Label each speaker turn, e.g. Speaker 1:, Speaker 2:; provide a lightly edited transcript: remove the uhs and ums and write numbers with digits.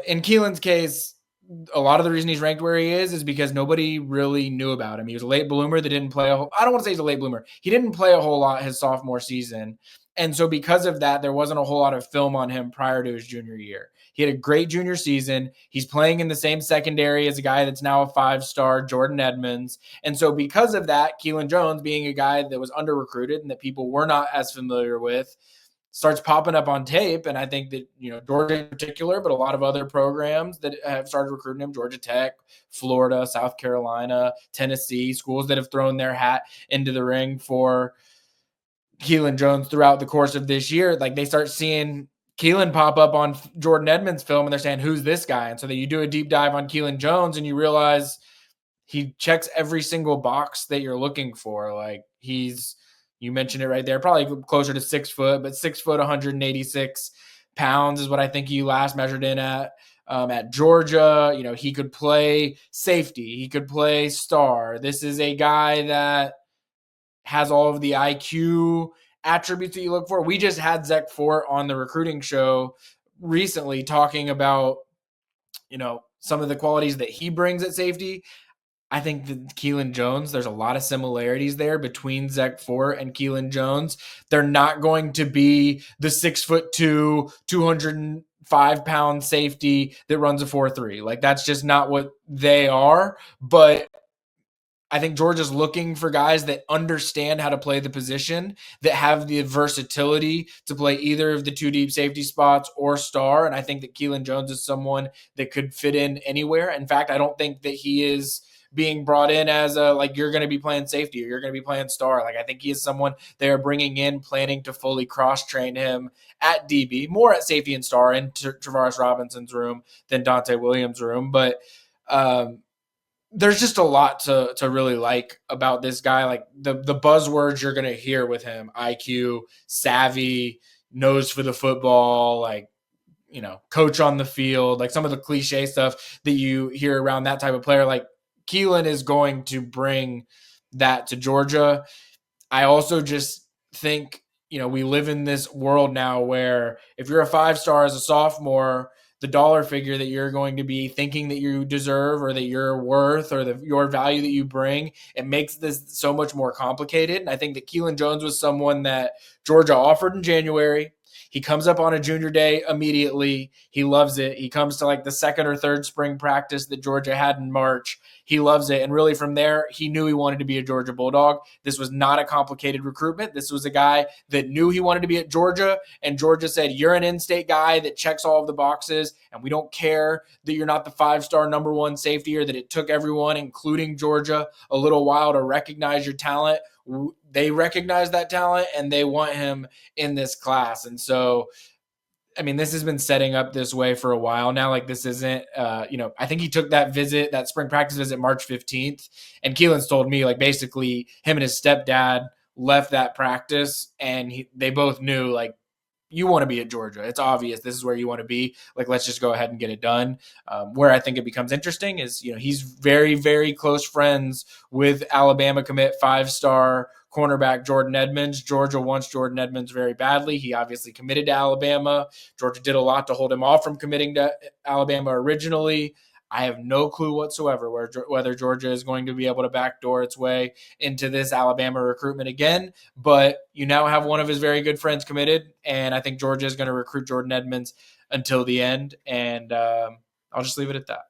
Speaker 1: in Kealon's case, a lot of the reason he's ranked where he is because nobody really knew about him. He was a late bloomer that didn't play I don't want to say he's a late bloomer. He didn't play a whole lot his sophomore season. And so because of that, there wasn't a whole lot of film on him prior to his junior year. He had a great junior season. He's playing in the same secondary as a guy that's now a 5-star, Jordan Edmonds. And so because of that, Kealon Jones, being a guy that was under-recruited and that people were not as familiar with, starts popping up on tape. And I think that, Georgia in particular, but a lot of other programs that have started recruiting him, Georgia Tech, Florida, South Carolina, Tennessee, schools that have thrown their hat into the ring for Kealon Jones throughout the course of this year, like they start seeing Kealon pop up on Jordan Edmonds' film and they're saying, who's this guy? And so then you do a deep dive on Kealon Jones and you realize he checks every single box that you're looking for. Like you mentioned it right there, probably closer to 6 foot, but 6 foot, 186 pounds is what I think he last measured in at Georgia. He could play safety. He could play star. This is a guy that has all of the IQ attributes that you look for. We just had Zach Fort on the recruiting show recently talking about, some of the qualities that he brings at safety. I think that Kealon Jones, there's a lot of similarities there between Zach Fort and Kealon Jones. They're not going to be the 6'2", 205-pound safety that runs a 4.3. Like that's just not what they are. But I think Georgia's looking for guys that understand how to play the position, that have the versatility to play either of the 2 deep safety spots or star. And I think that Kealon Jones is someone that could fit in anywhere. In fact, I don't think that he is being brought in as you're going to be playing safety or you're going to be playing star. Like I think he is someone they are bringing in, planning to fully cross-train him at DB, more at safety and star in Travaris Robinson's room than Dante Williams' room. But there's just a lot to really like about this guy. Like the buzzwords you're going to hear with him: IQ, savvy, nose for the football, coach on the field, like some of the cliche stuff that you hear around that type of player. Like Kealon is going to bring that to Georgia. I also just think, we live in this world now where if you're a 5-star as a sophomore, the dollar figure that you're going to be thinking that you deserve or that you're worth or your value that you bring, it makes this so much more complicated. And I think that Kealon Jones was someone that Georgia offered in January. He comes up on a junior day immediately. He loves it. He comes to the second or third spring practice that Georgia had in March. He loves it. And really from there, he knew he wanted to be a Georgia Bulldog. This was not a complicated recruitment. This was a guy that knew he wanted to be at Georgia. And Georgia said, you're an in-state guy that checks all of the boxes. And we don't care that you're not the 5-star number 1 safety or that it took everyone, including Georgia, a little while to recognize your talent. They recognize that talent and they want him in this class. And so, this has been setting up this way for a while now. Like this isn't, I think he took that spring practice visit March 15th. And Kealon's told me basically him and his stepdad left that practice and they both knew you want to be at Georgia. It's obvious this is where you want to be. Let's just go ahead and get it done. Where I think it becomes interesting is, he's very, very close friends with Alabama commit 5-star cornerback Jordan Edmonds. Georgia wants Jordan Edmonds very badly. He obviously committed to Alabama. Georgia did a lot to hold him off from committing to Alabama originally. I have no clue whatsoever whether Georgia is going to be able to backdoor its way into this Alabama recruitment again. But you now have one of his very good friends committed, and I think Georgia is going to recruit Jordan Edmonds until the end. And I'll just leave it at that.